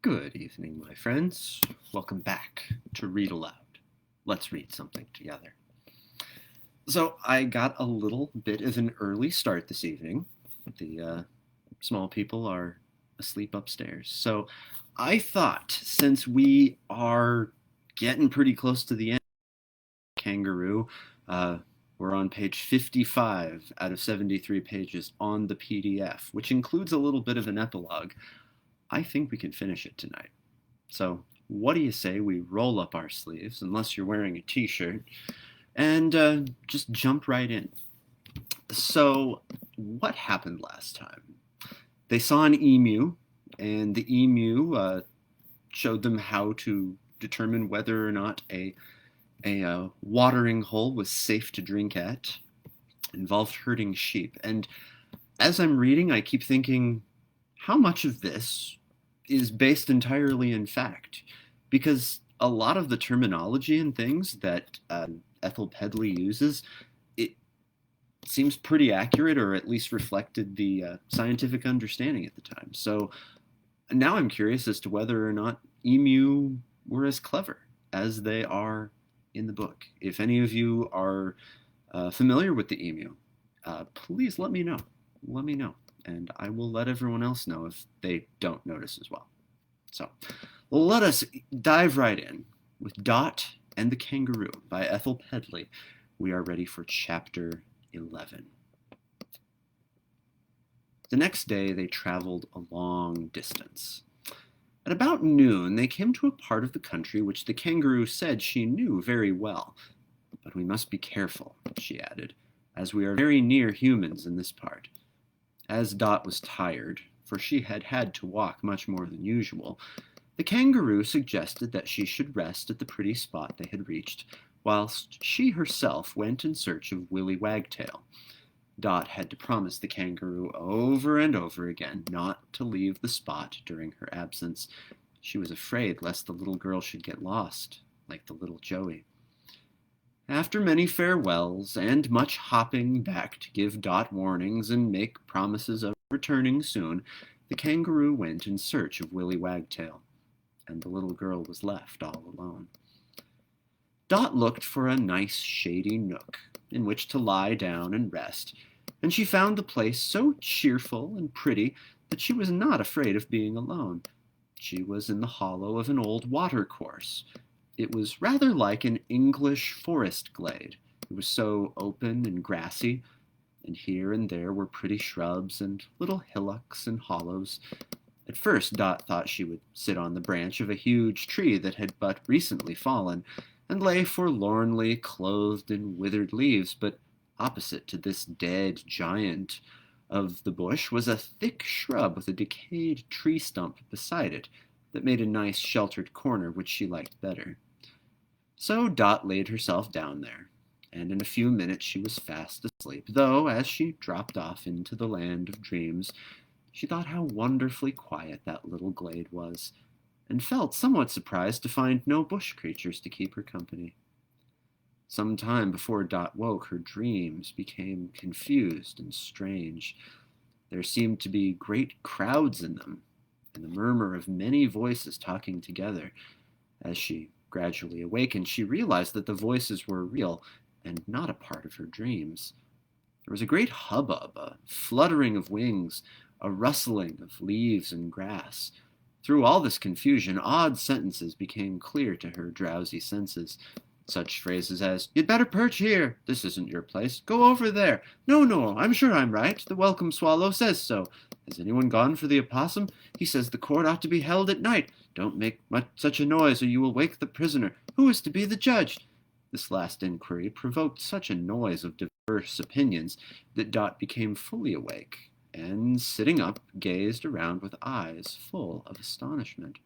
Good evening, my friends. Welcome back to Read Aloud. Let's read something together. So I got a little bit of an early start this evening. The small people are asleep upstairs. So I thought, since we are getting pretty close to the end of Kangaroo, we're on page 55 out of 73 pages on the PDF, which includes a little bit of an epilogue. I think we can finish it tonight. So what do you say we roll up our sleeves, unless you're wearing a t-shirt, and just jump right in. So what happened last time? They saw an emu, and the emu showed them how to determine whether or not a watering hole was safe to drink at. It involved herding sheep. And as I'm reading, I keep thinking, how much of this is based entirely in fact? Because a lot of the terminology and things that Ethel Pedley uses, it seems pretty accurate, or at least reflected the scientific understanding at the time. So now I'm curious as to whether or not emu were as clever as they are in the book. If any of you are familiar with the emu, please let me know. Let me know. And I will let everyone else know if they don't notice as well. So let us dive right in with Dot and the Kangaroo by Ethel Pedley. We are ready for chapter 11. The next day they traveled a long distance. At about noon they came to a part of the country which the Kangaroo said she knew very well. But we must be careful, she added, as we are very near humans in this part. As Dot was tired, for she had had to walk much more than usual, the Kangaroo suggested that she should rest at the pretty spot they had reached, whilst she herself went in search of Willy Wagtail. Dot had to promise the Kangaroo over and over again not to leave the spot during her absence. She was afraid lest the little girl should get lost, like the little Joey. After many farewells and much hopping back to give Dot warnings and make promises of returning soon, the Kangaroo went in search of Willy Wagtail, and the little girl was left all alone. Dot looked for a nice shady nook in which to lie down and rest, and she found the place so cheerful and pretty that she was not afraid of being alone. She was in the hollow of an old watercourse. It was rather like an English forest glade. It was so open and grassy, and here and there were pretty shrubs and little hillocks and hollows. At first Dot thought she would sit on the branch of a huge tree that had but recently fallen, and lay forlornly clothed in withered leaves, but opposite to this dead giant of the bush was a thick shrub with a decayed tree stump beside it that made a nice sheltered corner which she liked better. So Dot laid herself down there, and in a few minutes she was fast asleep, though as she dropped off into the land of dreams, she thought how wonderfully quiet that little glade was, and felt somewhat surprised to find no bush creatures to keep her company. Some time before Dot woke, her dreams became confused and strange. There seemed to be great crowds in them, and the murmur of many voices talking together. As she gradually awakened, she realized that the voices were real and not a part of her dreams. There was a great hubbub, a fluttering of wings, a rustling of leaves and grass. Through all this confusion, odd sentences became clear to her drowsy senses. Such phrases as, "You'd better perch here. This isn't your place. Go over there. No, I'm sure I'm right. The welcome swallow says so. Has anyone gone for the opossum? He says the court ought to be held at night. Don't make such a noise or you will wake the prisoner. Who is to be the judge?" This last inquiry provoked such a noise of diverse opinions that Dot became fully awake, and sitting up, gazed around with eyes full of astonishment.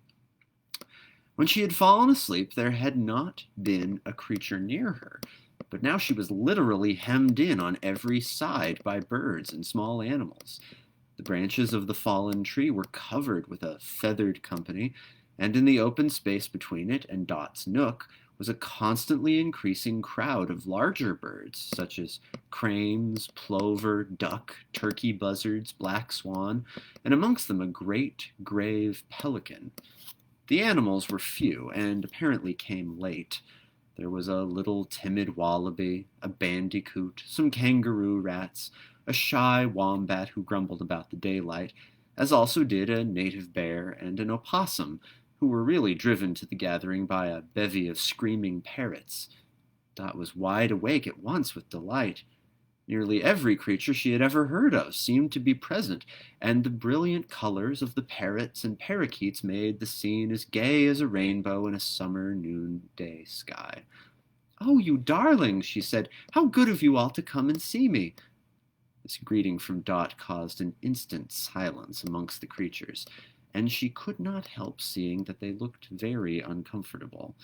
When she had fallen asleep, there had not been a creature near her, but now she was literally hemmed in on every side by birds and small animals. The branches of the fallen tree were covered with a feathered company, and in the open space between it and Dot's nook was a constantly increasing crowd of larger birds, such as cranes, plover, duck, turkey buzzards, black swan, and amongst them a great grave pelican. The animals were few and apparently came late. There was a little timid wallaby, a bandicoot, some kangaroo rats, a shy wombat who grumbled about the daylight, as also did a native bear and an opossum, who were really driven to the gathering by a bevy of screaming parrots. Dot was wide awake at once with delight. Nearly every creature she had ever heard of seemed to be present, and the brilliant colors of the parrots and parakeets made the scene as gay as a rainbow in a summer noonday sky. "Oh, you darlings," she said, "how good of you all to come and see me." This greeting from Dot caused an instant silence amongst the creatures, and she could not help seeing that they looked very uncomfortable.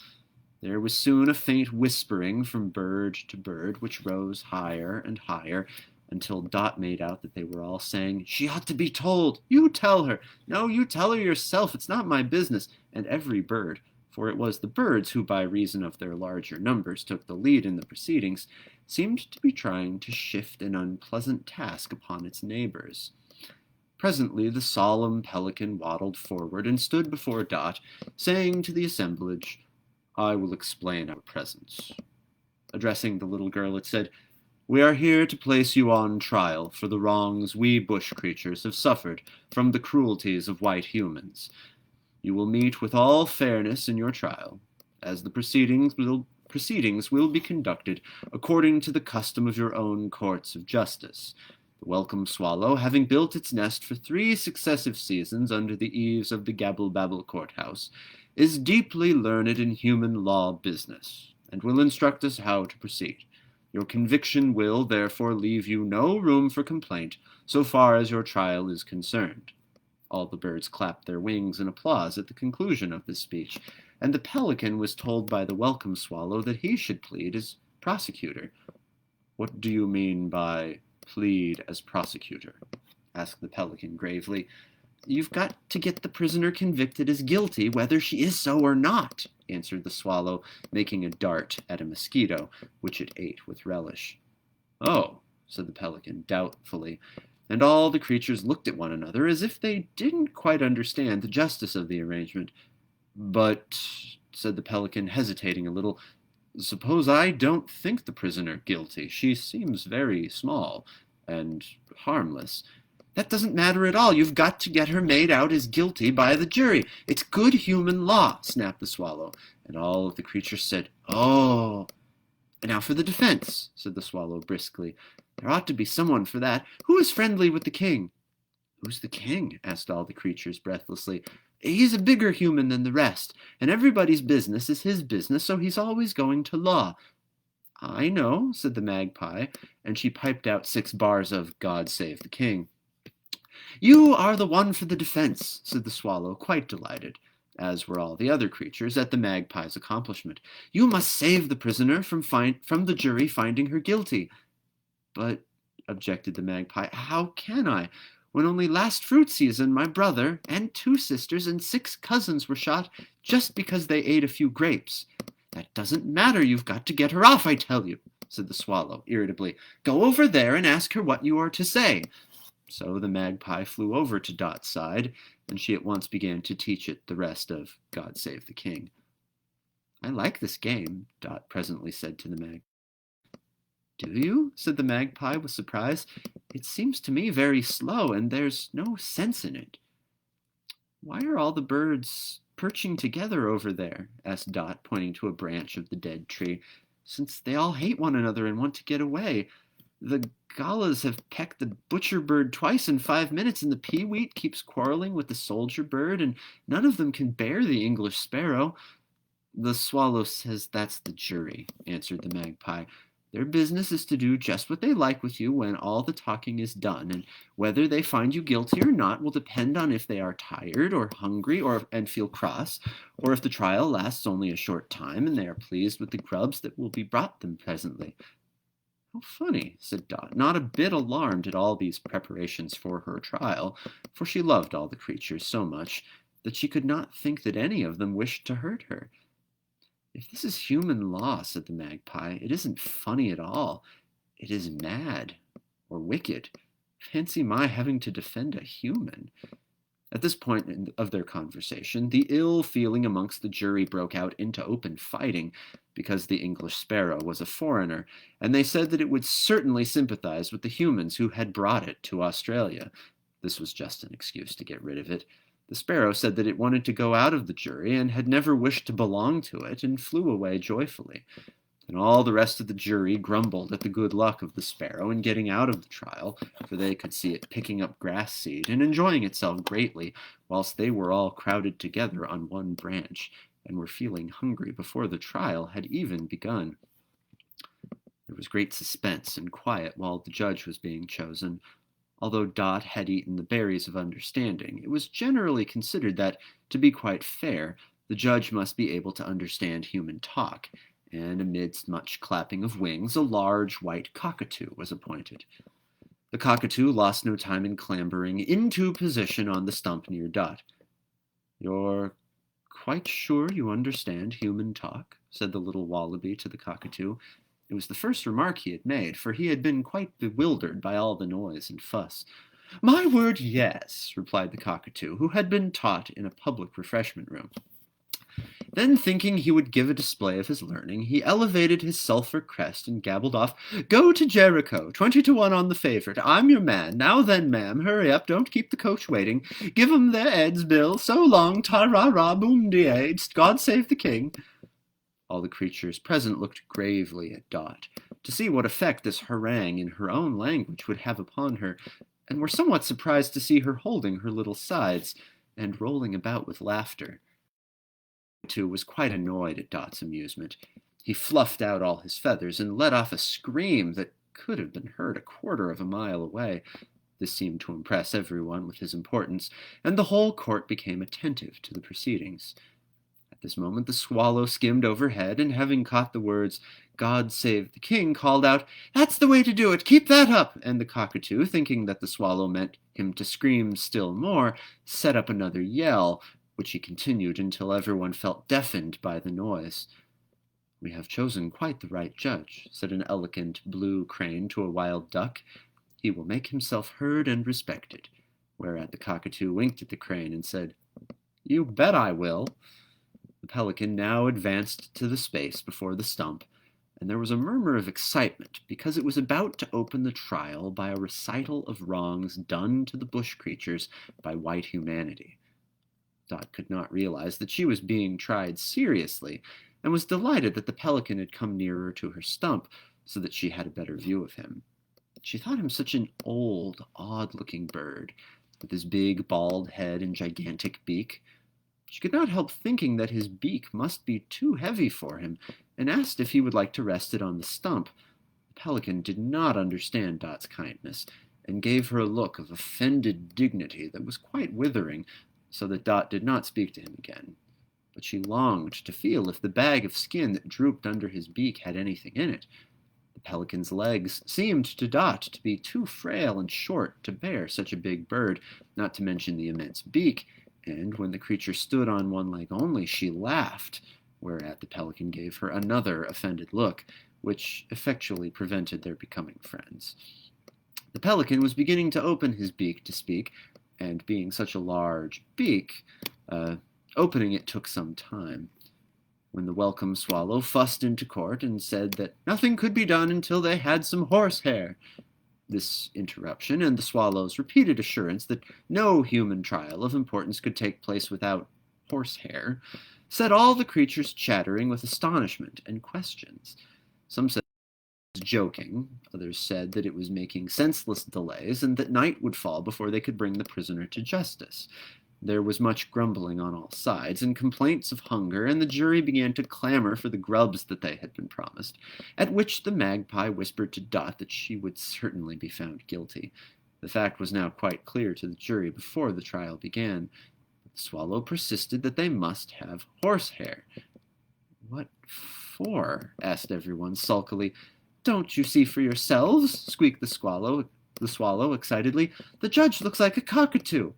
There was soon a faint whispering from bird to bird, which rose higher and higher, until Dot made out that they were all saying, "She ought to be told! You tell her! No, you tell her yourself! It's not my business!" And every bird, for it was the birds who by reason of their larger numbers took the lead in the proceedings, seemed to be trying to shift an unpleasant task upon its neighbors. Presently the solemn pelican waddled forward and stood before Dot, saying to the assemblage, "I will explain our presence." Addressing the little girl, it said, "We are here to place you on trial for the wrongs we bush creatures have suffered from the cruelties of white humans. You will meet with all fairness in your trial, as the proceedings will be conducted according to the custom of your own courts of justice. The welcome swallow, having built its nest for 3 successive seasons under the eaves of the Gabble Babble courthouse, is deeply learned in human law business, and will instruct us how to proceed. Your conviction will, therefore, leave you no room for complaint, so far as your trial is concerned." All the birds clapped their wings in applause at the conclusion of this speech, and the pelican was told by the welcome swallow that he should plead as prosecutor. "What do you mean by plead as prosecutor?" asked the pelican gravely. "You've got to get the prisoner convicted as guilty, whether she is so or not," answered the swallow, making a dart at a mosquito, which it ate with relish. "Oh," said the pelican doubtfully, and all the creatures looked at one another as if they didn't quite understand the justice of the arrangement. "But," said the pelican, hesitating a little, "suppose I don't think the prisoner guilty? She seems very small and harmless." "That doesn't matter at all. You've got to get her made out as guilty by the jury. It's good human law," snapped the swallow, and all of the creatures said, "Oh." "And now for the defense," said the swallow briskly. "There ought to be someone for that. Who is friendly with the king?" "Who's the king?" asked all the creatures breathlessly. "He's a bigger human than the rest, and everybody's business is his business, so he's always going to law." "I know," said the magpie, and she piped out 6 bars of "God Save the King." "You are the one for the defense," said the swallow, quite delighted, as were all the other creatures, at the magpie's accomplishment. "You must save the prisoner from the jury finding her guilty." "But," objected the magpie, "how can I, when only last fruit season my brother and 2 sisters and 6 cousins were shot just because they ate a few grapes?" "That doesn't matter. You've got to get her off, I tell you," said the swallow irritably. "Go over there and ask her what you are to say." So the magpie flew over to Dot's side, and she at once began to teach it the rest of "God Save the King." "I like this game," Dot presently said to the magpie. "Do you?" said the magpie with surprise. "It seems to me very slow, and there's no sense in it." "Why are all the birds perching together over there?" asked Dot, pointing to a branch of the dead tree, "since they all hate one another and want to get away. The galahs have pecked the butcher bird twice in 5 minutes, and the peeweet keeps quarreling with the soldier bird, and none of them can bear the English sparrow." "The swallow says that's the jury," answered the magpie. "Their business is to do just what they like with you when all the talking is done, and whether they find you guilty or not will depend on if they are tired or hungry and feel cross, or if the trial lasts only a short time and they are pleased with the grubs that will be brought them presently." "How funny," said Dot, not a bit alarmed at all these preparations for her trial, for she loved all the creatures so much that she could not think that any of them wished to hurt her. "If this is human law," said the magpie, "it isn't funny at all. It is mad or wicked. Fancy my having to defend a human." At this point of their conversation, the ill feeling amongst the jury broke out into open fighting because the English sparrow was a foreigner, and they said that it would certainly sympathize with the humans who had brought it to Australia. This was just an excuse to get rid of it. The sparrow said that it wanted to go out of the jury and had never wished to belong to it, and flew away joyfully. And all the rest of the jury grumbled at the good luck of the sparrow in getting out of the trial, for they could see it picking up grass seed and enjoying itself greatly, whilst they were all crowded together on one branch, and were feeling hungry before the trial had even begun. There was great suspense and quiet while the judge was being chosen. Although Dot had eaten the berries of understanding, it was generally considered that, to be quite fair, the judge must be able to understand human talk, and amidst much clapping of wings, a large white cockatoo was appointed. The cockatoo lost no time in clambering into position on the stump near Dot. "You're quite sure you understand human talk?" said the little wallaby to the cockatoo. It was the first remark he had made, for he had been quite bewildered by all the noise and fuss. "My word, yes," replied the cockatoo, who had been taught in a public refreshment room. Then, thinking he would give a display of his learning, he elevated his sulphur crest and gabbled off, "Go to Jericho, 20-1 on the favourite. I'm your man. Now then, ma'am, hurry up, don't keep the coach waiting. Give 'em their eds, Bill. So long, ta-ra-ra, boom-de-ay, God save the king." All the creatures present looked gravely at Dot, to see what effect this harangue in her own language would have upon her, and were somewhat surprised to see her holding her little sides, and rolling about with laughter. Too was quite annoyed at Dot's amusement. He fluffed out all his feathers and let off a scream that could have been heard a quarter of a mile away. This seemed to impress everyone with his importance, and the whole court became attentive to the proceedings. At this moment the swallow skimmed overhead, and having caught the words, "God save the king," called out, "That's the way to do it! Keep that up!" And the cockatoo, thinking that the swallow meant him to scream still more, set up another yell, which he continued until everyone felt deafened by the noise. "We have chosen quite the right judge," said an elegant blue crane to a wild duck. "He will make himself heard and respected." Whereat the cockatoo winked at the crane and said, "You bet I will." The pelican now advanced to the space before the stump, and there was a murmur of excitement because it was about to open the trial by a recital of wrongs done to the bush creatures by white humanity. Dot could not realize that she was being tried seriously, and was delighted that the pelican had come nearer to her stump, so that she had a better view of him. She thought him such an old, odd-looking bird, with his big, bald head and gigantic beak. She could not help thinking that his beak must be too heavy for him, and asked if he would like to rest it on the stump. The pelican did not understand Dot's kindness, and gave her a look of offended dignity that was quite withering, so that Dot did not speak to him again. But she longed to feel if the bag of skin that drooped under his beak had anything in it. The pelican's legs seemed to Dot to be too frail and short to bear such a big bird, not to mention the immense beak, and when the creature stood on one leg only, she laughed, whereat the pelican gave her another offended look, which effectually prevented their becoming friends. The pelican was beginning to open his beak to speak, and being such a large beak, opening it took some time, when the welcome swallow fussed into court and said that nothing could be done until they had some horsehair. This interruption, and the swallow's repeated assurance that no human trial of importance could take place without horsehair, set all the creatures chattering with astonishment and questions. Some said it was joking, others said that it was making senseless delays, and that night would fall before they could bring the prisoner to justice. There was much grumbling on all sides, and complaints of hunger, and the jury began to clamor for the grubs that they had been promised, at which the magpie whispered to Dot that she would certainly be found guilty. The fact was now quite clear to the jury before the trial began. The swallow persisted that they must have horsehair. "What for?" asked everyone sulkily. "Don't you see for yourselves?" squeaked the swallow excitedly. "The judge looks like a cockatoo."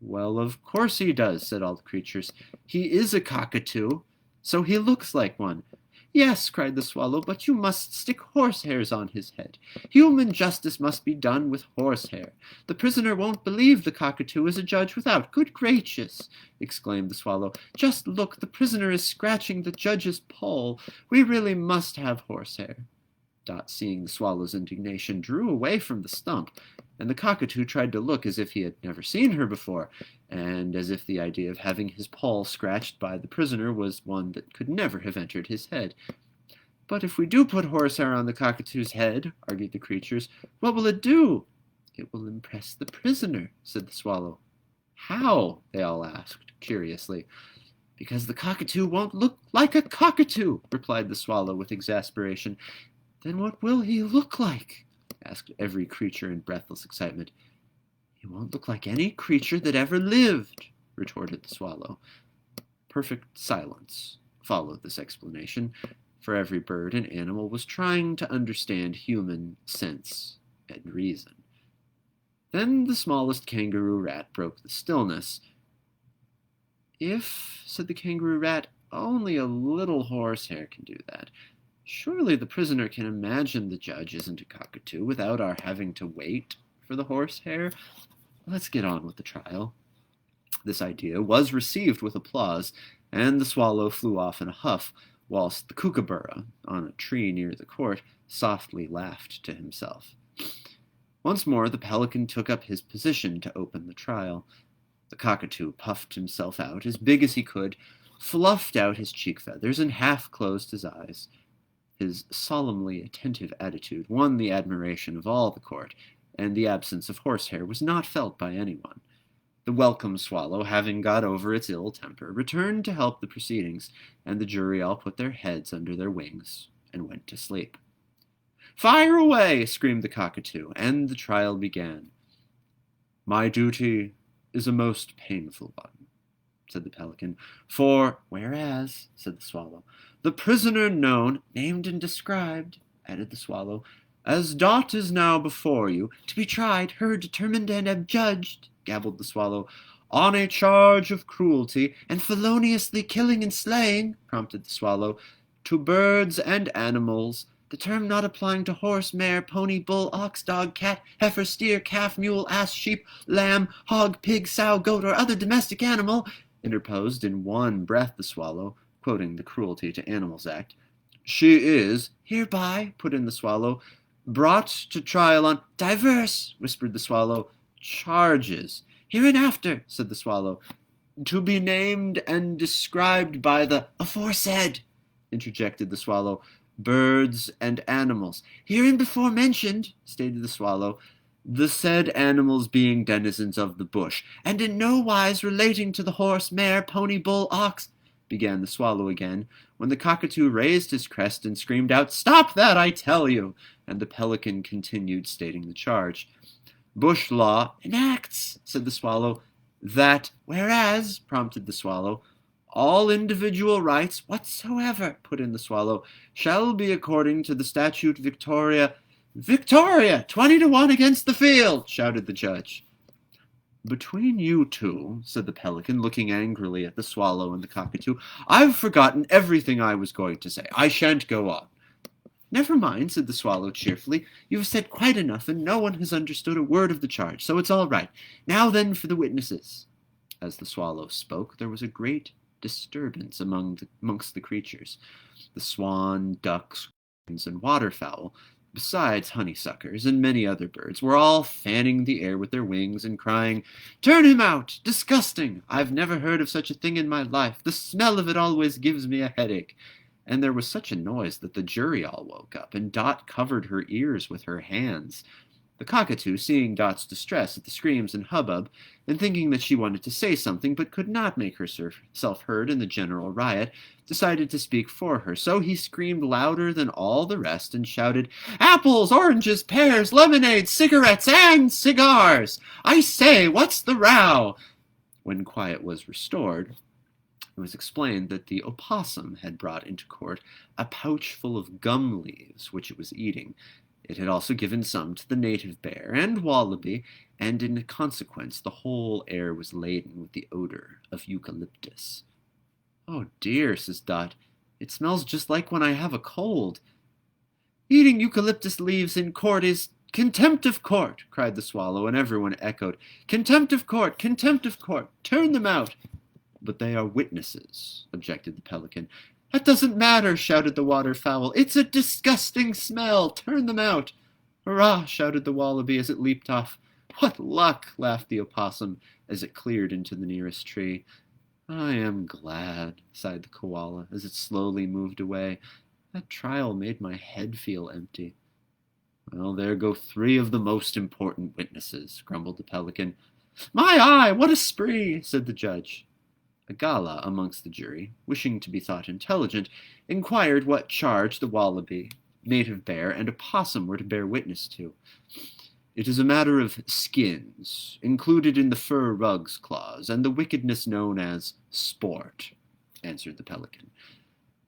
"Well, of course he does," said all the creatures. "He is a cockatoo." So he looks like one. Yes, cried the Swallow, but you must stick horsehairs on his head. Human justice must be done with horsehair. The prisoner won't believe the Cockatoo is a judge without. Good gracious, exclaimed the Swallow. Just look, the prisoner is scratching the judge's poll. We really must have horsehair. Dot, seeing the Swallow's indignation, drew away from the stump, and the Cockatoo tried to look as if he had never seen her before, and as if the idea of having his poll scratched by the prisoner was one that could never have entered his head. But if we do put horsehair on the Cockatoo's head, argued the creatures, what will it do? It will impress the prisoner, said the Swallow. How? They all asked, curiously. Because the Cockatoo won't look like a cockatoo, replied the Swallow with exasperation. Then what will he look like? Asked every creature in breathless excitement. He won't look like any creature that ever lived, retorted the Swallow. Perfect silence followed this explanation, for every bird and animal was trying to understand human sense and reason. Then the smallest kangaroo rat broke the stillness. If, said the kangaroo rat, only a little horsehair can do that. Surely the prisoner can imagine the judge isn't a cockatoo without our having to wait for the horsehair. Let's get on with the trial. This idea was received with applause, and the Swallow flew off in a huff, whilst the Kookaburra, on a tree near the court, softly laughed to himself. Once more the Pelican took up his position to open the trial. The Cockatoo puffed himself out as big as he could, fluffed out his cheek feathers, and half closed his eyes. His solemnly attentive attitude won the admiration of all the court, and the absence of horsehair was not felt by anyone. The welcome Swallow, having got over its ill temper, returned to help the proceedings, and the jury all put their heads under their wings and went to sleep. Fire away! Screamed the Cockatoo, and the trial began. My duty is a most painful one, said the Pelican, for, whereas, said the Swallow, the prisoner known, named and described, added the Swallow, as Dot is now before you, to be tried, heard, determined, and adjudged, gabbled the Swallow, on a charge of cruelty, and feloniously killing and slaying, prompted the Swallow, to birds and animals, the term not applying to horse, mare, pony, bull, ox, dog, cat, heifer, steer, calf, mule, ass, sheep, lamb, hog, pig, sow, goat, or other domestic animal, interposed in one breath the Swallow, quoting the Cruelty to Animals Act. She is, hereby, put in the Swallow, brought to trial on diverse, whispered the Swallow, charges. Hereinafter, said the Swallow, to be named and described by the aforesaid, interjected the Swallow, birds and animals. Hereinbefore mentioned, stated the Swallow, the said animals being denizens of the bush, and in no wise relating to the horse, mare, pony, bull, ox, began the Swallow again, when the Cockatoo raised his crest and screamed out, Stop that, I tell you! And the Pelican continued stating the charge. Bush law enacts, said the Swallow, that, whereas, prompted the Swallow, all individual rights whatsoever, put in the Swallow, shall be according to the statute Victoria. Victoria! 20-1 against the field, shouted the judge. Between you two, said the Pelican, looking angrily at the Swallow and the Cockatoo, I've forgotten everything I was going to say. I shan't go on. Never mind, said the Swallow cheerfully. You have said quite enough, and no one has understood a word of the charge, so it's all right. Now then for the witnesses. As the Swallow spoke, there was a great disturbance amongst the creatures. The swan, ducks, and waterfowl, besides honeysuckers and many other birds, were all fanning the air with their wings and crying, Turn him out! Disgusting! I've never heard of such a thing in my life. The smell of it always gives me a headache. And there was such a noise that the jury all woke up, and Dot covered her ears with her hands. The Cockatoo, seeing Dot's distress at the screams and hubbub, and thinking that she wanted to say something but could not make herself heard in the general riot, decided to speak for her. So he screamed louder than all the rest and shouted, Apples, oranges, pears, lemonade, cigarettes, and cigars! I say, what's the row? When quiet was restored, it was explained that the opossum had brought into court a pouch full of gum leaves, which it was eating. It had also given some to the native bear and wallaby, and in consequence the whole air was laden with the odor of eucalyptus. Oh dear, says Dot. It smells just like when I have a cold. Eating eucalyptus leaves in court is contempt of court, cried the Swallow, and everyone echoed, Contempt of court! Contempt of court! Turn them out! But they are witnesses, objected the Pelican. That doesn't matter, shouted the waterfowl. It's a disgusting smell. Turn them out. Hurrah, shouted the Wallaby as it leaped off. What luck, laughed the Opossum as it cleared into the nearest tree. I am glad, sighed the Koala as it slowly moved away. That trial made my head feel empty. Well, there go 3 of the most important witnesses, grumbled the Pelican. My eye, what a spree, said the judge. A Gala amongst the jury, wishing to be thought intelligent, inquired what charge the Wallaby, Native Bear, and Opossum were to bear witness to. It is a matter of skins, included in the fur rugs clause, and the wickedness known as sport, answered the Pelican.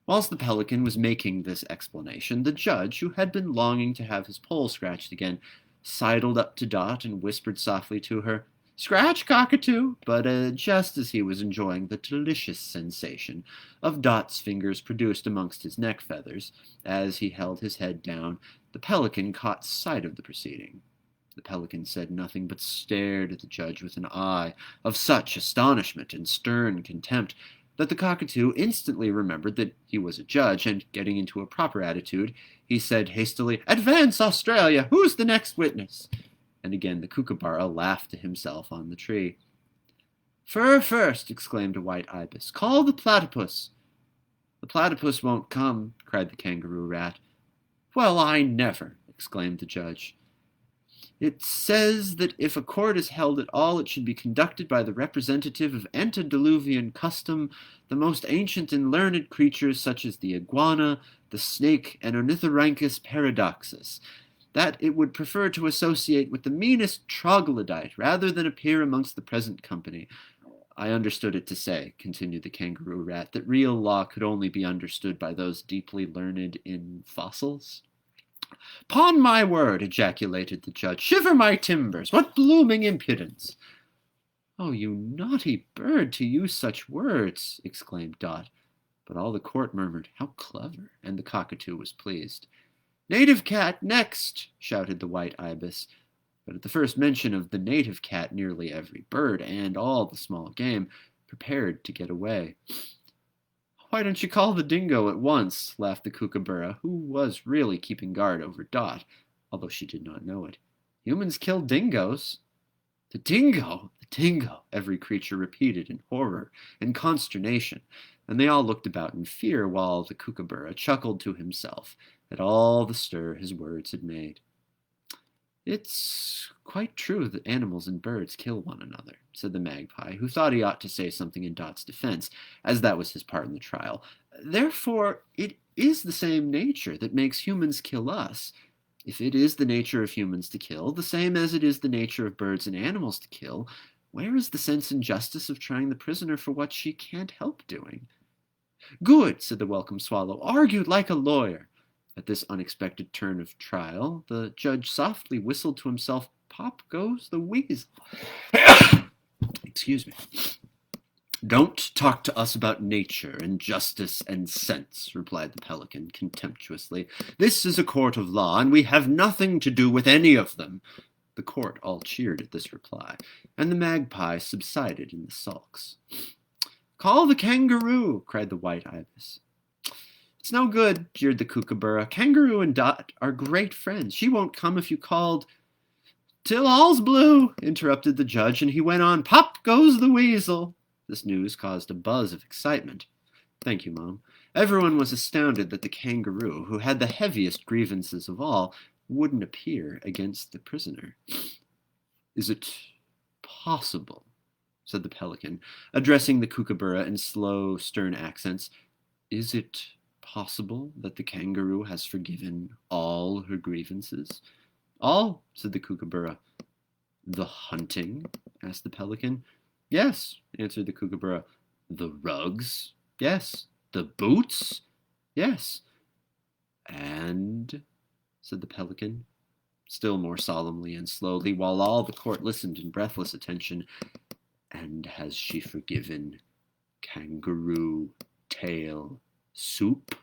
Whilst the Pelican was making this explanation, the judge, who had been longing to have his poll scratched again, sidled up to Dot and whispered softly to her, Scratch, Cockatoo! But just as he was enjoying the delicious sensation of Dot's fingers produced amongst his neck feathers, as he held his head down, the Pelican caught sight of the proceeding. The Pelican said nothing, but stared at the judge with an eye of such astonishment and stern contempt that the Cockatoo instantly remembered that he was a judge, and, getting into a proper attitude, he said hastily, Advance, Australia! Who's the next witness? And again the Kookaburra laughed to himself on the tree. Fur first, exclaimed a white ibis. Call the platypus. The platypus won't come, cried the kangaroo rat. Well, I never, exclaimed the judge. It says that if a court is held at all, it should be conducted by the representative of antediluvian custom, the most ancient and learned creatures such as the iguana, the snake, and Ornithorhynchus paradoxus, that it would prefer to associate with the meanest troglodyte rather than appear amongst the present company. I understood it to say, continued the kangaroo rat, that real law could only be understood by those deeply learned in fossils. "'Pon my word," ejaculated the judge, "shiver my timbers! What blooming impudence!" "Oh, you naughty bird, to use such words!" exclaimed Dot. But all the court murmured, "How clever!" and the Cockatoo was pleased. "Native cat, next!" shouted the white ibis. But at the first mention of the native cat, nearly every bird, and all the small game, prepared to get away. "Why don't you call the dingo at once?" laughed the Kookaburra, who was really keeping guard over Dot, although she did not know it. "Humans kill dingoes." "The dingo! The dingo!" every creature repeated in horror and consternation, and they all looked about in fear, while the Kookaburra chuckled to himself at all the stir his words had made. "It's quite true that animals and birds kill one another," said the magpie, who thought he ought to say something in Dot's defense, as that was his part in the trial. "Therefore, it is the same nature that makes humans kill us. If it is the nature of humans to kill, the same as it is the nature of birds and animals to kill, where is the sense and justice of trying the prisoner for what she can't help doing?" "Good," said the welcome Swallow, "argued like a lawyer." At this unexpected turn of trial, the judge softly whistled to himself, "Pop goes the weasel." Excuse me. "Don't talk to us about nature and justice and sense," replied the Pelican contemptuously. "This is a court of law, and we have nothing to do with any of them." The court all cheered at this reply, and the magpie subsided in the sulks. "Call the kangaroo," cried the white ibis. "It's no good," jeered the Kookaburra. "Kangaroo and Dot are great friends. She won't come if you called—" "Till all's blue," interrupted the judge, and he went on, "Pop goes the weasel." This news caused a buzz of excitement. Thank you, Mom. Everyone was astounded that the kangaroo, who had the heaviest grievances of all, wouldn't appear against the prisoner. "Is it possible," said the Pelican, addressing the Kookaburra in slow, stern accents, "is it possible that the kangaroo has forgiven all her grievances?" "All," said the Kookaburra. "The hunting?" asked the Pelican. "Yes," answered the Kookaburra. "The rugs?" "Yes." "The boots?" "Yes." "And," said the Pelican, still more solemnly and slowly, while all the court listened in breathless attention, "and has she forgiven kangaroo tail soup?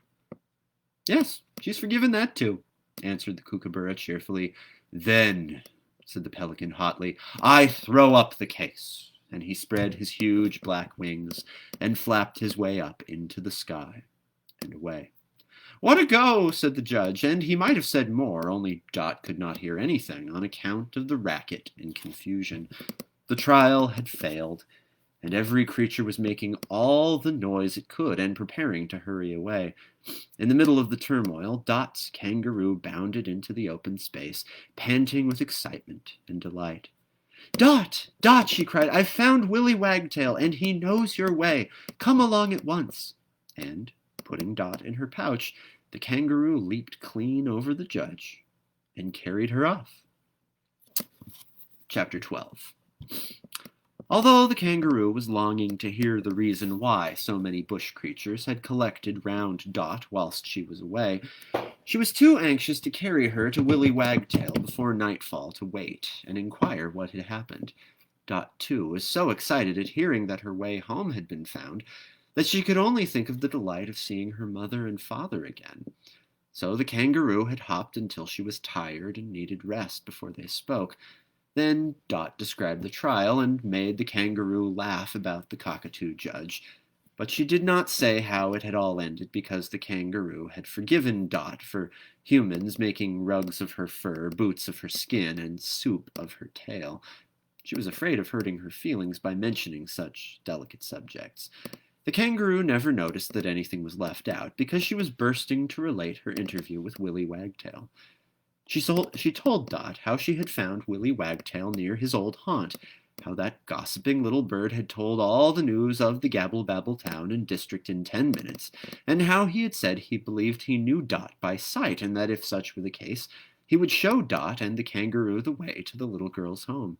Yes, she's forgiven that too, answered the kookaburra cheerfully. Then, said the pelican hotly, I throw up the case. And he spread his huge black wings and flapped his way up into the sky and away. What a go, said the judge, and he might have said more, only Dot could not hear anything on account of the racket and confusion. The trial had failed, and every creature was making all the noise it could and preparing to hurry away. In the middle of the turmoil, Dot's kangaroo bounded into the open space, panting with excitement and delight. Dot, Dot, she cried, I've found Willy Wagtail, and he knows your way. Come along at once. And, putting Dot in her pouch, the kangaroo leaped clean over the judge and carried her off. Chapter 12. Although the kangaroo was longing to hear the reason why so many bush creatures had collected round Dot whilst she was away, she was too anxious to carry her to Willy Wagtail before nightfall to wait and inquire what had happened. Dot, too, was so excited at hearing that her way home had been found that she could only think of the delight of seeing her mother and father again. So the kangaroo had hopped until she was tired and needed rest before they spoke. Then Dot described the trial and made the kangaroo laugh about the cockatoo judge. But she did not say how it had all ended because the kangaroo had forgiven Dot for humans making rugs of her fur, boots of her skin, and soup of her tail. She was afraid of hurting her feelings by mentioning such delicate subjects. The kangaroo never noticed that anything was left out because she was bursting to relate her interview with Willy Wagtail. She told Dot how she had found Willy Wagtail near his old haunt, how that gossiping little bird had told all the news of the Gabble-Babble town and district in 10 minutes, and how he had said he believed he knew Dot by sight, and that if such were the case, he would show Dot and the kangaroo the way to the little girl's home.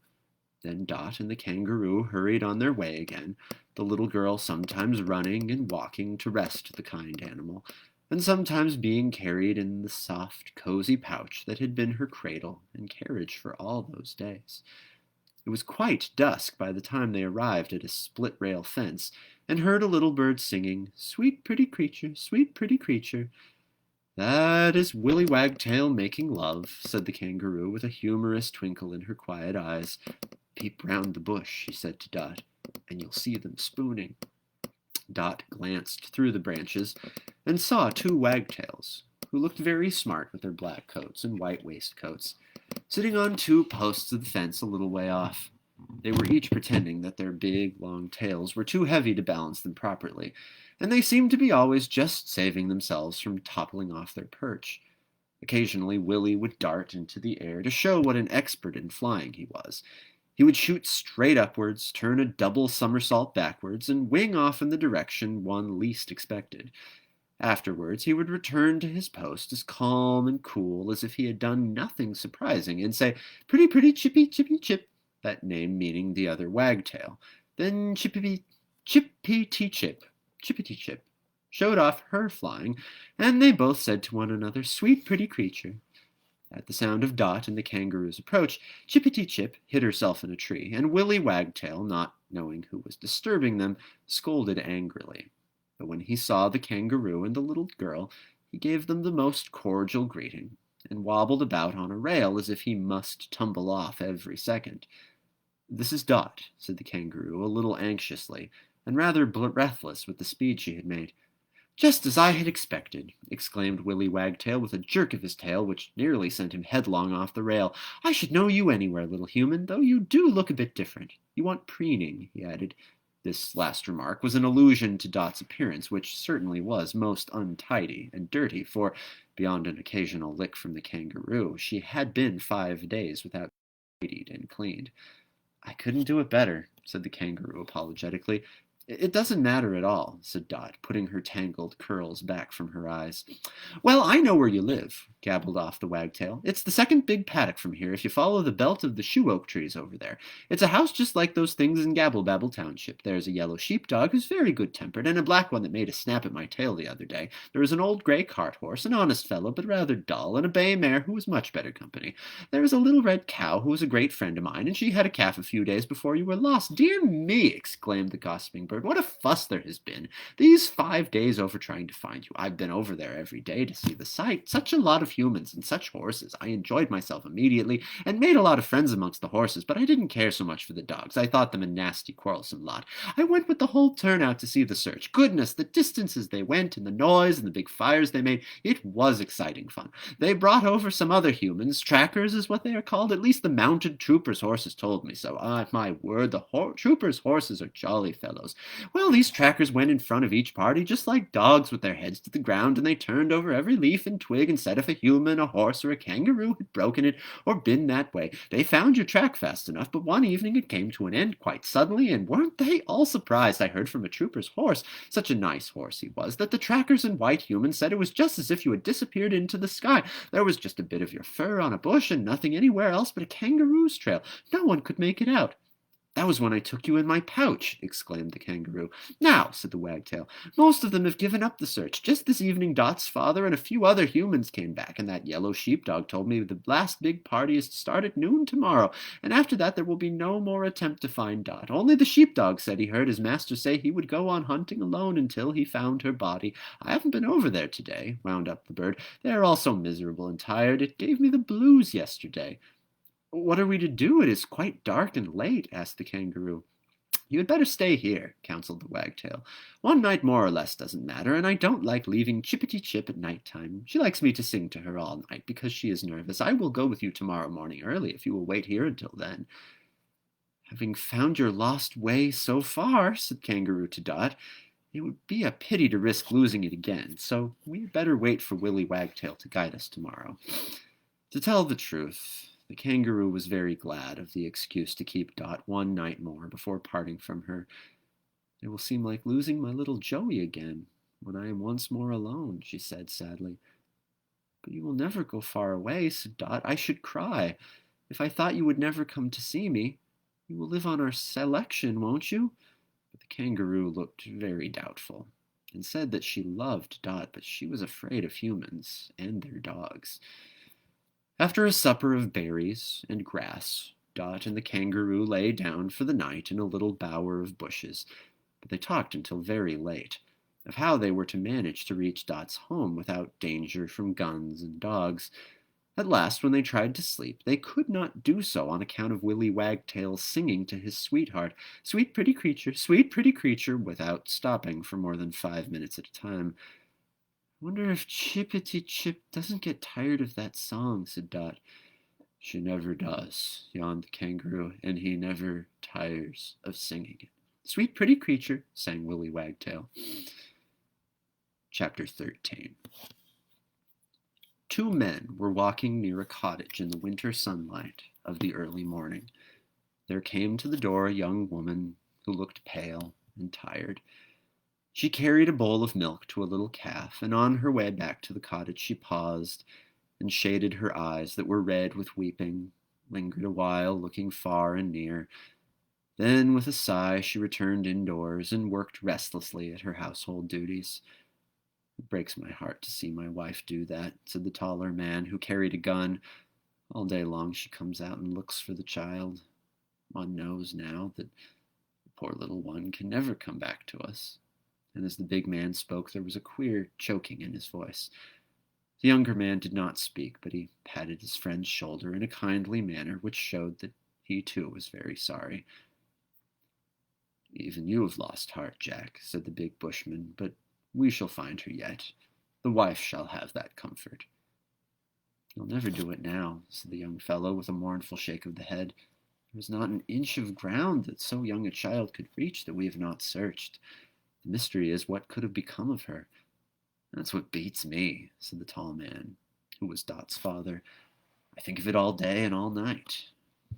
Then Dot and the kangaroo hurried on their way again, the little girl sometimes running and walking to rest the kind animal, and sometimes being carried in the soft, cozy pouch that had been her cradle and carriage for all those days. It was quite dusk by the time they arrived at a split-rail fence and heard a little bird singing, "Sweet pretty creature, sweet pretty creature." "That is Willy Wagtail making love," said the kangaroo with a humorous twinkle in her quiet eyes. "Peep round the bush," she said to Dot, "and you'll see them spooning." Dot glanced through the branches and saw 2 wagtails, who looked very smart with their black coats and white waistcoats, sitting on 2 posts of the fence a little way off. They were each pretending that their big, long tails were too heavy to balance them properly, and they seemed to be always just saving themselves from toppling off their perch. Occasionally Willy would dart into the air to show what an expert in flying he was. He would shoot straight upwards, turn a double somersault backwards, and wing off in the direction one least expected. Afterwards he would return to his post as calm and cool as if he had done nothing surprising, and say, "Pretty, pretty, chippy, chippy, chip," that name meaning the other wagtail. Then chippity, chip, chippity chip, showed off her flying, and they both said to one another, "Sweet pretty creature." At the sound of Dot and the kangaroo's approach, Chippity Chip hid herself in a tree, and Willy Wagtail, not knowing who was disturbing them, scolded angrily. But when he saw the kangaroo and the little girl, he gave them the most cordial greeting, and wobbled about on a rail as if he must tumble off every second. "This is Dot," said the kangaroo, a little anxiously, and rather breathless with the speed she had made. "Just as I had expected," exclaimed Willy Wagtail with a jerk of his tail which nearly sent him headlong off the rail. "I should know you anywhere, little human, though you do look a bit different. You want preening," he added. This last remark was an allusion to Dot's appearance, which certainly was most untidy and dirty, for, beyond an occasional lick from the kangaroo, she had been 5 days without being tidied and cleaned. "I couldn't do it better," said the kangaroo apologetically. "It doesn't matter at all," said Dot, putting her tangled curls back from her eyes. "Well, I know where you live," gabbled off the wagtail. "It's the second big paddock from here if you follow the belt of the shoe oak trees over there. It's a house just like those things in Gabble-Babble Township. There's a yellow sheepdog who's very good-tempered, and a black one that made a snap at my tail the other day. There is an old gray cart horse, an honest fellow but rather dull, and a bay mare who was much better company. There is a little red cow who was a great friend of mine, and she had a calf a few days before you were lost." "Dear me!" exclaimed the gossiping bird. "What a fuss there has been. These 5 days over trying to find you. I've been over there every day to see the sight. Such a lot of humans and such horses. I enjoyed myself immediately and made a lot of friends amongst the horses, but I didn't care so much for the dogs. I thought them a nasty, quarrelsome lot. I went with the whole turnout to see the search. Goodness, the distances they went and the noise and the big fires they made. It was exciting fun. They brought over some other humans. Trackers is what they are called. At least the mounted troopers' horses told me so. Ah, my word, the troopers' horses are jolly fellows. Well, these trackers went in front of each party just like dogs with their heads to the ground, and they turned over every leaf and twig and said if a human, a horse, or a kangaroo had broken it or been that way. They found your track fast enough, but one evening it came to an end quite suddenly, and weren't they all surprised? I heard from a trooper's horse, such a nice horse he was, that the trackers and white humans said it was just as if you had disappeared into the sky. There was just a bit of your fur on a bush and nothing anywhere else but a kangaroo's trail. No one could make it out." "That was when I took you in my pouch," exclaimed the kangaroo. "Now," said the wagtail, "most of them have given up the search. Just this evening Dot's father and a few other humans came back, and that yellow sheepdog told me the last big party is to start at noon tomorrow, and after that there will be no more attempt to find Dot. Only the sheepdog said he heard his master say he would go on hunting alone until he found her body. I haven't been over there today," wound up the bird. "They are all so miserable and tired. It gave me the blues yesterday." "What are we to do? It is quite dark and late," asked the kangaroo. "You had better stay here," counseled the wagtail. "One night more or less doesn't matter, and I don't like leaving Chippity-Chip at night time. She likes me to sing to her all night because she is nervous. I will go with you tomorrow morning early if you will wait here until then." "Having found your lost way so far," said Kangaroo to Dot, "it would be a pity to risk losing it again, so we had better wait for Willy Wagtail to guide us tomorrow." To tell the truth, the kangaroo was very glad of the excuse to keep Dot one night more before parting from her. "It will seem like losing my little Joey again when I am once more alone," she said sadly. "But you will never go far away," said Dot. "I should cry if I thought you would never come to see me. You will live on our selection, won't you?" But the kangaroo looked very doubtful and said that she loved Dot, but she was afraid of humans and their dogs. After a supper of berries and grass, Dot and the kangaroo lay down for the night in a little bower of bushes, but they talked until very late of how they were to manage to reach Dot's home without danger from guns and dogs. At last, when they tried to sleep, they could not do so on account of Willy Wagtail's singing to his sweetheart, sweet pretty creature, without stopping for more than 5 minutes at a time. "Wonder if Chippity-Chip doesn't get tired of that song," said Dot. "She never does," yawned the kangaroo, "and he never tires of singing it." "Sweet pretty creature," sang Willy Wagtail. Chapter 13. 2 men were walking near a cottage in the winter sunlight of the early morning. There came to the door a young woman who looked pale and tired. She carried a bowl of milk to a little calf, and on her way back to the cottage she paused and shaded her eyes that were red with weeping, lingered a while, looking far and near. Then, with a sigh, she returned indoors and worked restlessly at her household duties. "It breaks my heart to see my wife do that," said the taller man, who carried a gun. "All day long she comes out and looks for the child. One knows now that the poor little one can never come back to us." And as the big man spoke, there was a queer choking in his voice. The younger man did not speak, but he patted his friend's shoulder in a kindly manner, which showed that he too was very sorry. "Even you have lost heart, Jack," said the big bushman, "but we shall find her yet. The wife shall have that comfort." "You'll never do it now," said the young fellow, with a mournful shake of the head. "There is not an inch of ground that so young a child could reach that we have not searched. The mystery is what could have become of her." "That's what beats me," said the tall man, who was Dot's father. "I think of it all day and all night.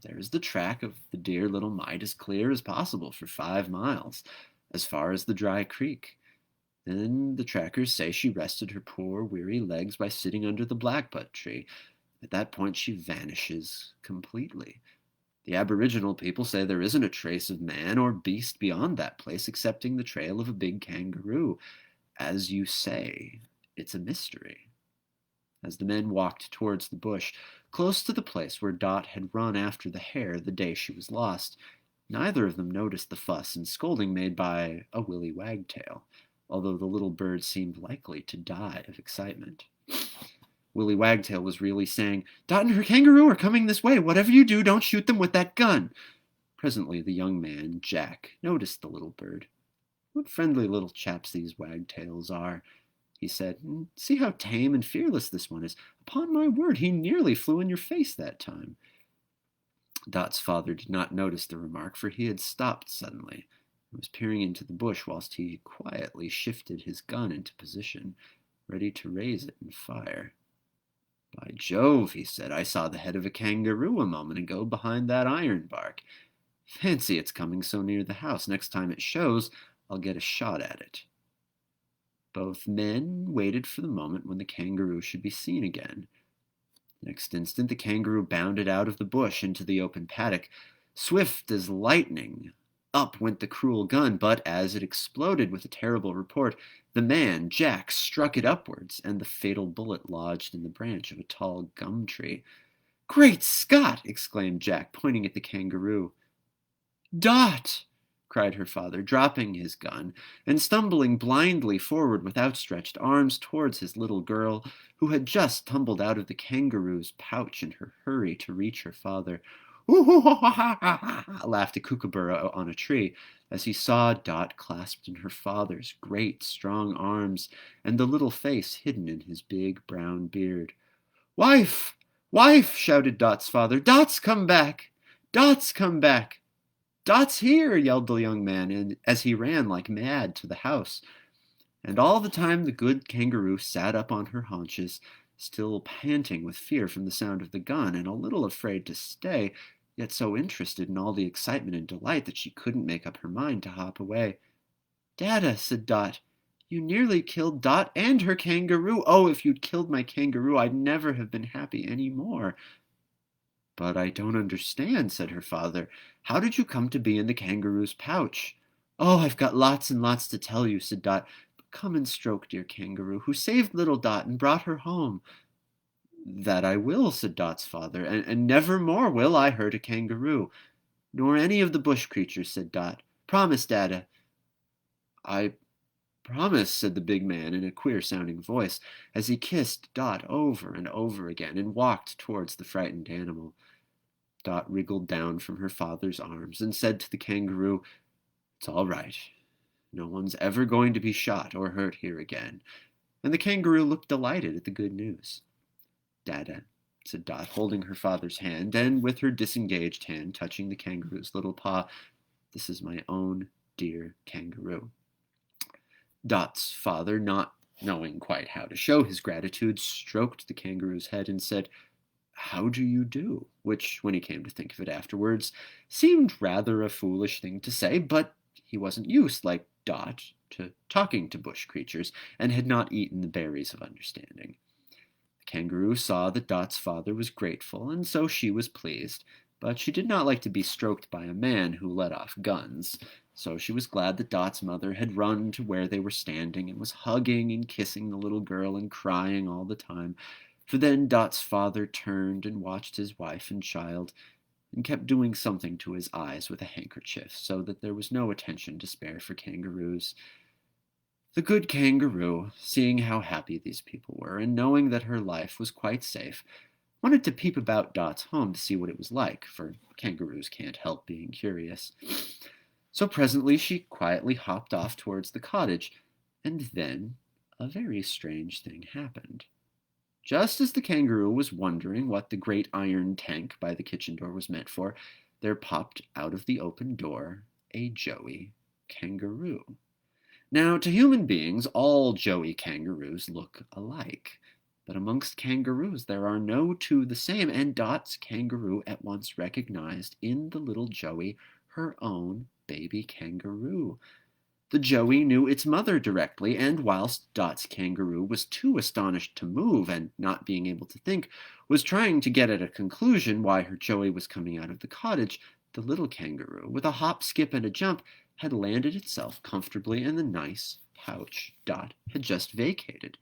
There is the track of the dear little mite as clear as possible for 5 miles, as far as the dry creek. Then the trackers say she rested her poor, weary legs by sitting under the blackbutt tree. At that point she vanishes completely. The Aboriginal people say there isn't a trace of man or beast beyond that place excepting the trail of a big kangaroo. As you say, it's a mystery." As the men walked towards the bush, close to the place where Dot had run after the hare the day she was lost, Neither of them noticed the fuss and scolding made by a willy wagtail, although the little bird seemed likely to die of excitement. Willy Wagtail was really saying, "Dot and her kangaroo are coming this way. Whatever you do, don't shoot them with that gun." Presently the young man, Jack, noticed the little bird. "What friendly little chaps these wagtails are," he said. "See how tame and fearless this one is. Upon my word, he nearly flew in your face that time." Dot's father did not notice the remark, for he had stopped suddenly and was peering into the bush whilst he quietly shifted his gun into position, ready to raise it and fire. "By Jove," he said, "I saw the head of a kangaroo a moment ago behind that ironbark. Fancy it's coming so near the house. Next time it shows, I'll get a shot at it." Both men waited for the moment when the kangaroo should be seen again. Next instant, the kangaroo bounded out of the bush into the open paddock. Swift as lightning, up went the cruel gun, but as it exploded with a terrible report, the man, Jack, struck it upwards, and the fatal bullet lodged in the branch of a tall gum tree. "Great Scott!" exclaimed Jack, pointing at the kangaroo. "Dot!" cried her father, dropping his gun and stumbling blindly forward with outstretched arms towards his little girl, who had just tumbled out of the kangaroo's pouch in her hurry to reach her father. "Ooh-hoo-ha-ha-ha-ha!" laughed a kookaburra on a tree, as he saw Dot clasped in her father's great strong arms, and the little face hidden in his big brown beard. "Wife! Wife!" shouted Dot's father. "Dot's come back! Dot's come back!" "Dot's here!" yelled the young man, and as he ran like mad to the house. And all the time the good kangaroo sat up on her haunches, still panting with fear from the sound of the gun, and a little afraid to stay, yet so interested in all the excitement and delight that she couldn't make up her mind to hop away. "Dada," said Dot, "you nearly killed Dot and her kangaroo. Oh, if you'd killed my kangaroo, I'd never have been happy any more." "But I don't understand," said her father. "How did you come to be in the kangaroo's pouch?" "Oh, I've got lots and lots to tell you," said Dot. "But come and stroke dear kangaroo, who saved little Dot and brought her home." "That I will," said Dot's father, and never more will I hurt a kangaroo." "Nor any of the bush creatures," said Dot. "Promise, Dada." "I promise," said the big man in a queer-sounding voice, as he kissed Dot over and over again and walked towards the frightened animal. Dot wriggled down from her father's arms and said to the kangaroo, "It's all right. No one's ever going to be shot or hurt here again." And the kangaroo looked delighted at the good news. "Dada," said Dot, holding her father's hand, and with her disengaged hand touching the kangaroo's little paw, "this is my own dear kangaroo." Dot's father, not knowing quite how to show his gratitude, stroked the kangaroo's head and said, "How do you do?" which, when he came to think of it afterwards, seemed rather a foolish thing to say, but he wasn't used, like Dot, to talking to bush creatures, and had not eaten the berries of understanding. The kangaroo saw that Dot's father was grateful, and so she was pleased, but she did not like to be stroked by a man who let off guns, so she was glad that Dot's mother had run to where they were standing and was hugging and kissing the little girl and crying all the time, for then Dot's father turned and watched his wife and child, and kept doing something to his eyes with a handkerchief, so that there was no attention to spare for kangaroos. The good kangaroo, seeing how happy these people were, and knowing that her life was quite safe, wanted to peep about Dot's home to see what it was like, for kangaroos can't help being curious. So presently she quietly hopped off towards the cottage, and then a very strange thing happened. Just as the kangaroo was wondering what the great iron tank by the kitchen door was meant for, there popped out of the open door a joey kangaroo. Now, to human beings, all joey kangaroos look alike. But amongst kangaroos there are no two the same, and Dot's kangaroo at once recognized in the little joey her own baby kangaroo. The joey knew its mother directly, and whilst Dot's kangaroo was too astonished to move, and not being able to think, was trying to get at a conclusion why her joey was coming out of the cottage, the little kangaroo, with a hop, skip, and a jump, had landed itself comfortably in the nice pouch Dot had just vacated.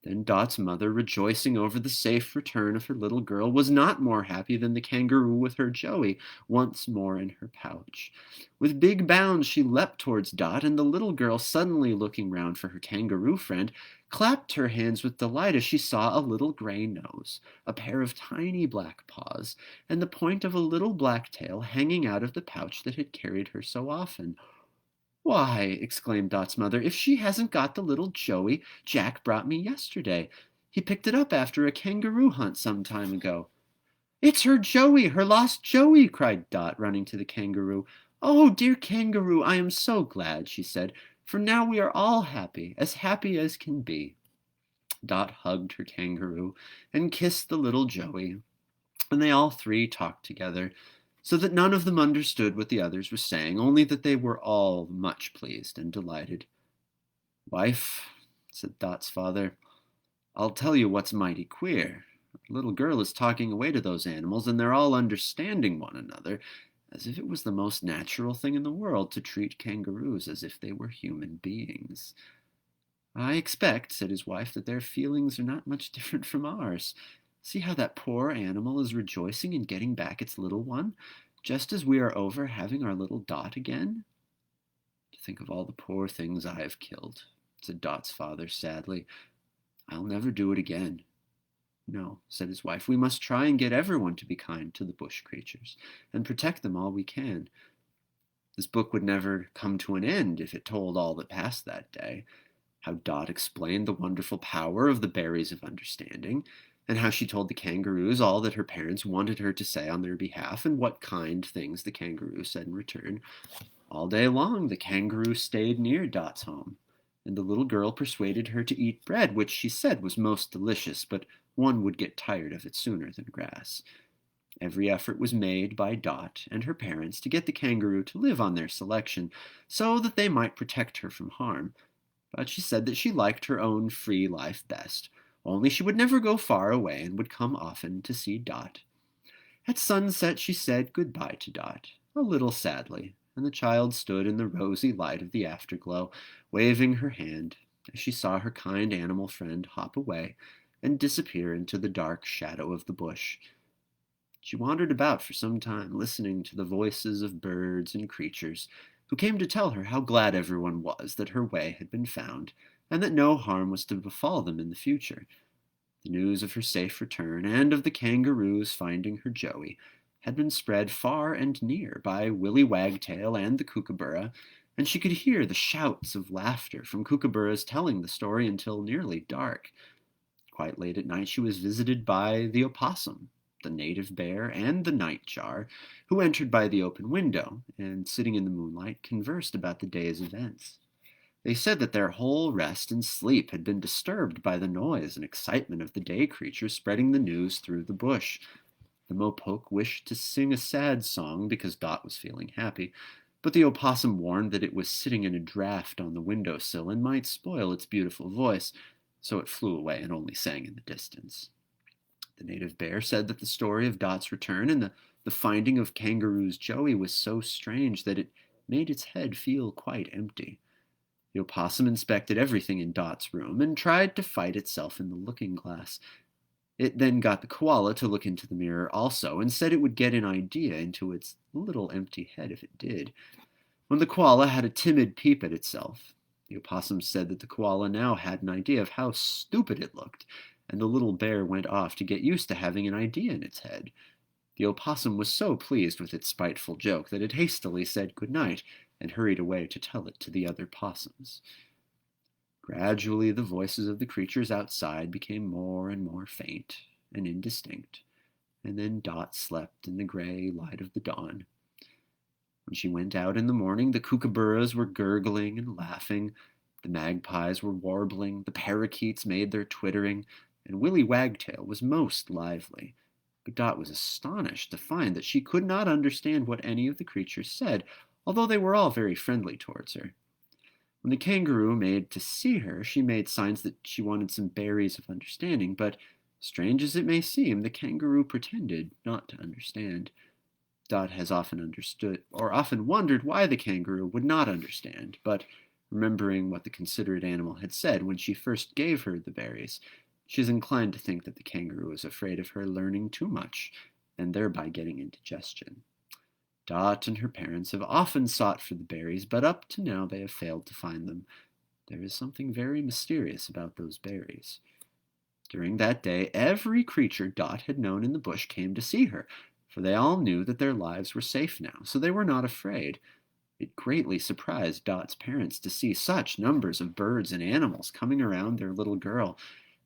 Then Dot's mother, rejoicing over the safe return of her little girl, was not more happy than the kangaroo with her Joey once more in her pouch. With big bounds she leapt towards Dot, and the little girl, suddenly looking round for her kangaroo friend, clapped her hands with delight as she saw a little gray nose, a pair of tiny black paws, and the point of a little black tail hanging out of the pouch that had carried her so often. "Why," exclaimed Dot's mother, "if she hasn't got the little Joey Jack brought me yesterday! He picked it up after a kangaroo hunt some time ago." "It's her Joey, her lost Joey!" cried Dot, running to the kangaroo. "Oh, dear kangaroo, I am so glad," she said, "for now we are all happy as can be." Dot hugged her kangaroo and kissed the little Joey, and they all three talked together, so that none of them understood what the others were saying, only that they were all much pleased and delighted. "Wife," said Dot's father, "I'll tell you what's mighty queer. The little girl is talking away to those animals, and they're all understanding one another, as if it was the most natural thing in the world to treat kangaroos as if they were human beings." "I expect," said his wife, "that their feelings are not much different from ours. See how that poor animal is rejoicing in getting back its little one, just as we are over having our little Dot again." "To think of all the poor things I have killed," said Dot's father sadly. "I'll never do it again." "No," said his wife, "we must try and get everyone to be kind to the bush creatures, and protect them all we can. This book would never come to an end if it told all that passed that day. How Dot explained the wonderful power of the berries of understanding, and how she told the kangaroos all that her parents wanted her to say on their behalf, and what kind things the kangaroo said in return. All day long the kangaroo stayed near Dot's home, and the little girl persuaded her to eat bread, which she said was most delicious, but one would get tired of it sooner than grass. Every effort was made by Dot and her parents to get the kangaroo to live on their selection, so that they might protect her from harm, but she said that she liked her own free life best, only she would never go far away and would come often to see Dot. At sunset she said good-bye to Dot, a little sadly, and the child stood in the rosy light of the afterglow, waving her hand as she saw her kind animal friend hop away and disappear into the dark shadow of the bush. She wandered about for some time, listening to the voices of birds and creatures, who came to tell her how glad everyone was that her way had been found, and that no harm was to befall them in the future. The news of her safe return, and of the kangaroos finding her Joey, had been spread far and near by Willy Wagtail and the Kookaburra, and she could hear the shouts of laughter from Kookaburras telling the story until nearly dark. Quite late at night she was visited by the opossum, the native bear, and the nightjar, who entered by the open window, and sitting in the moonlight conversed about the day's events. They said that their whole rest and sleep had been disturbed by the noise and excitement of the day creatures spreading the news through the bush. The mopoke wished to sing a sad song because Dot was feeling happy, but the opossum warned that it was sitting in a draught on the windowsill and might spoil its beautiful voice, so it flew away and only sang in the distance. The native bear said that the story of Dot's return and the finding of Kangaroo's Joey was so strange that it made its head feel quite empty. The opossum inspected everything in Dot's room and tried to fight itself in the looking-glass. It then got the koala to look into the mirror also, and said it would get an idea into its little empty head if it did. When the koala had a timid peep at itself, the opossum said that the koala now had an idea of how stupid it looked, and the little bear went off to get used to having an idea in its head. The opossum was so pleased with its spiteful joke that it hastily said good night and hurried away to tell it to the other possums. Gradually the voices of the creatures outside became more and more faint and indistinct, and then Dot slept in the gray light of the dawn. When she went out in the morning, the kookaburras were gurgling and laughing, the magpies were warbling, the parakeets made their twittering, and Willy Wagtail was most lively. But Dot was astonished to find that she could not understand what any of the creatures said, although they were all very friendly towards her. When the kangaroo made to see her, she made signs that she wanted some berries of understanding, but, strange as it may seem, the kangaroo pretended not to understand. Dot has often wondered why the kangaroo would not understand, but Remembering what the considerate animal had said when she first gave her the berries, she is inclined to think that the kangaroo is afraid of her learning too much and thereby getting indigestion. Dot and her parents have often sought for the berries, but up to now they have failed to find them. There is something very mysterious about those berries. During that day, every creature Dot had known in the bush came to see her, for they all knew that their lives were safe now, so they were not afraid. It greatly surprised Dot's parents to see such numbers of birds and animals coming around their little girl,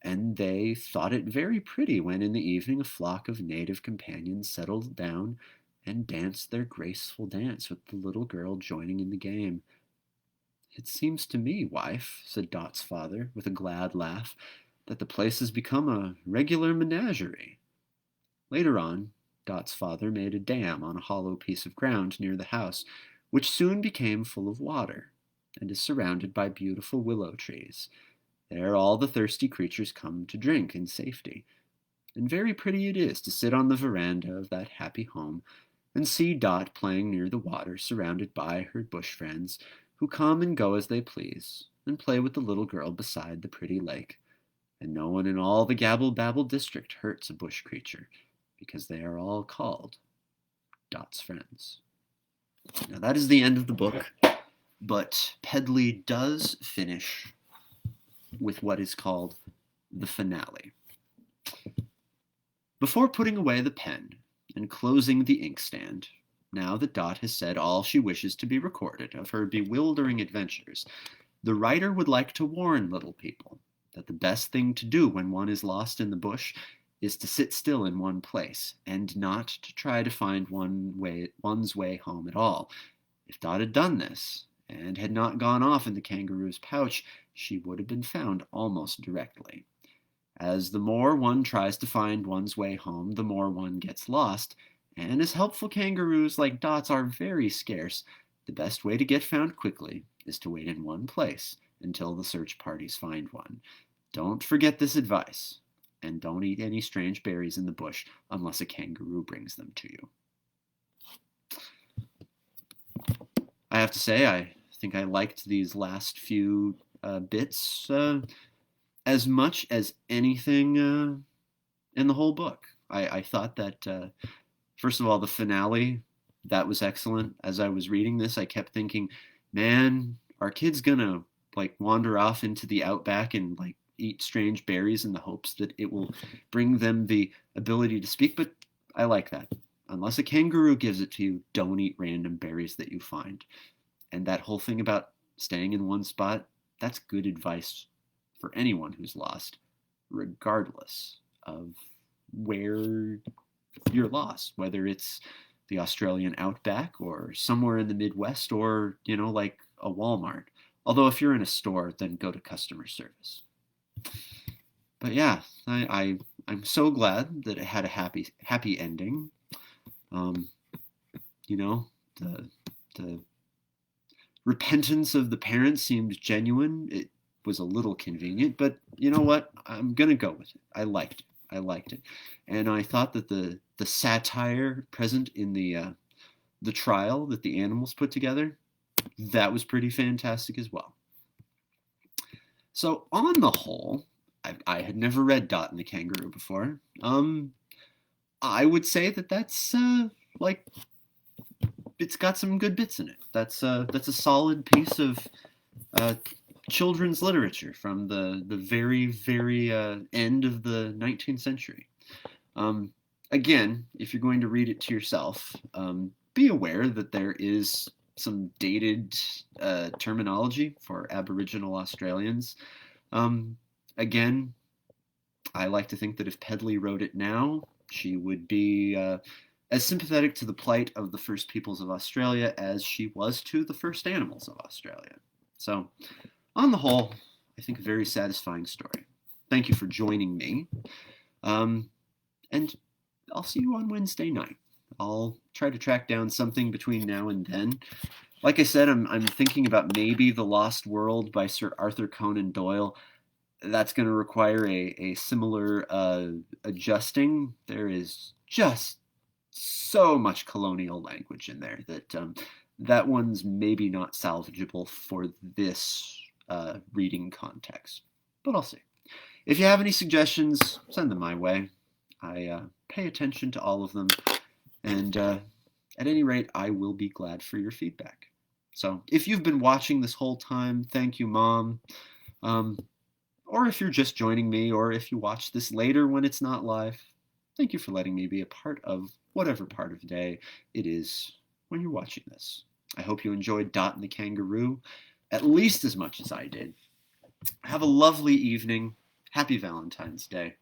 and they thought it very pretty when in the evening a flock of native companions settled down and danced their graceful dance with the little girl joining in the game. "It seems to me, wife," said Dot's father, with a glad laugh, "that the place has become a regular menagerie." Later on, Dot's father made a dam on a hollow piece of ground near the house, which soon became full of water, and is surrounded by beautiful willow trees. There all the thirsty creatures come to drink in safety, and very pretty it is to sit on the veranda of that happy home and see Dot playing near the water, surrounded by her bush friends, who come and go as they please, and play with the little girl beside the pretty lake. And no one in all the Gabble-Babble district hurts a bush creature, because they are all called Dot's friends. Now that is the end of the book, but Pedley does finish with what is called the finale. Before putting away the pen and closing the inkstand, now that Dot has said all she wishes to be recorded of her bewildering adventures, the writer would like to warn little people that the best thing to do when one is lost in the bush is to sit still in one place, and not to try to find one's way home at all. If Dot had done this, and had not gone off in the kangaroo's pouch, she would have been found almost directly. As the more one tries to find one's way home, the more one gets lost, and as helpful kangaroos like Dot's are very scarce, the best way to get found quickly is to wait in one place until the search parties find one. Don't forget this advice, and don't eat any strange berries in the bush unless a kangaroo brings them to you. I have to say, I think I liked these last few bits as much as anything in the whole book. I thought that, first of all, the finale, that was excellent. As I was reading this, I kept thinking, man, are kids gonna like wander off into the outback and like eat strange berries in the hopes that it will bring them the ability to speak? But I like that. Unless a kangaroo gives it to you, don't eat random berries that you find. And that whole thing about staying in one spot, that's good advice for anyone who's lost, regardless of where you're lost, whether it's the Australian Outback or somewhere in the Midwest or, like a Walmart. Although if you're in a store, then go to customer service. But yeah, I'm so glad that it had a happy ending. The repentance of the parents seemed genuine. It was a little convenient, but you know what? I'm gonna go with it. I liked it, and I thought that the satire present in the trial that the animals put together, that was pretty fantastic as well. So on the whole, I had never read Dot and the Kangaroo before. I would say that's it's got some good bits in it. That's a solid piece of children's literature from the very, very end of the 19th century. Again, if you're going to read it to yourself, be aware that there is some dated terminology for Aboriginal Australians. Again, I like to think that if Pedley wrote it now, she would be as sympathetic to the plight of the first peoples of Australia as she was to the first animals of Australia. So, on the whole, I think a very satisfying story. Thank you for joining me. And I'll see you on Wednesday night. I'll try to track down something between now and then. Like I said, I'm thinking about maybe The Lost World by Sir Arthur Conan Doyle. That's going to require a similar adjusting. There is just so much colonial language in there that that one's maybe not salvageable for this reading context, but I'll see. If you have any suggestions, send them my way. I pay attention to all of them, and at any rate, I will be glad for your feedback. So if you've been watching this whole time, thank you, Mom. Or if you're just joining me, or if you watch this later when it's not live, thank you for letting me be a part of whatever part of the day it is when you're watching this. I hope you enjoyed Dot and the Kangaroo at least as much as I did. Have a lovely evening. Happy Valentine's Day.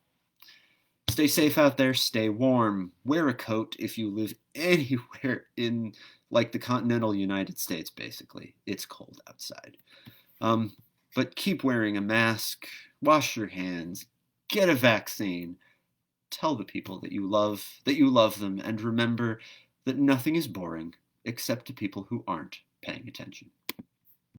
Stay safe out there. Stay warm. Wear a coat if you live anywhere in, like, the continental United States, basically. It's cold outside. But keep wearing a mask. Wash your hands. Get a vaccine. Tell the people that you love them, and remember that nothing is boring except to people who aren't paying attention.